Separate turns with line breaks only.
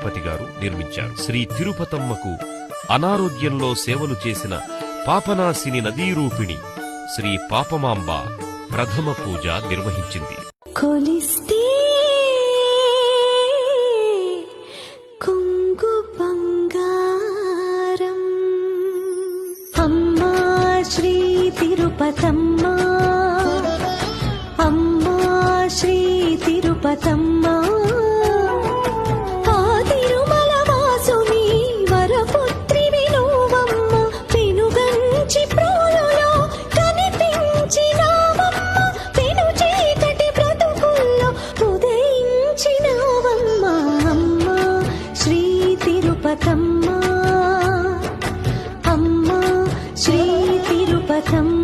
తిరుపతి గారు నిర్మించారు. శ్రీ తిరుపతమ్మకు అనారోగ్యంలో సేవలు చేసిన పాపనాశిని నదీరూపిణి శ్రీ పాపమాంబ ప్రథమ పూజ నిర్వహించింది.
కొలిస్తే కొంగు బంగారం అమ్మా శ్రీ తిరుపతమ్మ, అమ్మా శ్రీ తిరుపతమ్మ, ఆ తిరుమల వాసుని వరపుత్రి వినువమ్మ, పెనుగంచి ప్రోలులో కనిపించినావమ్మ, పెను చీకటి బ్రతుకుల్లో ఉదయించినావమ్మ, అమ్మా శ్రీ తిరుపతమ్మ, అమ్మా శ్రీ తిరుపతమ్మ.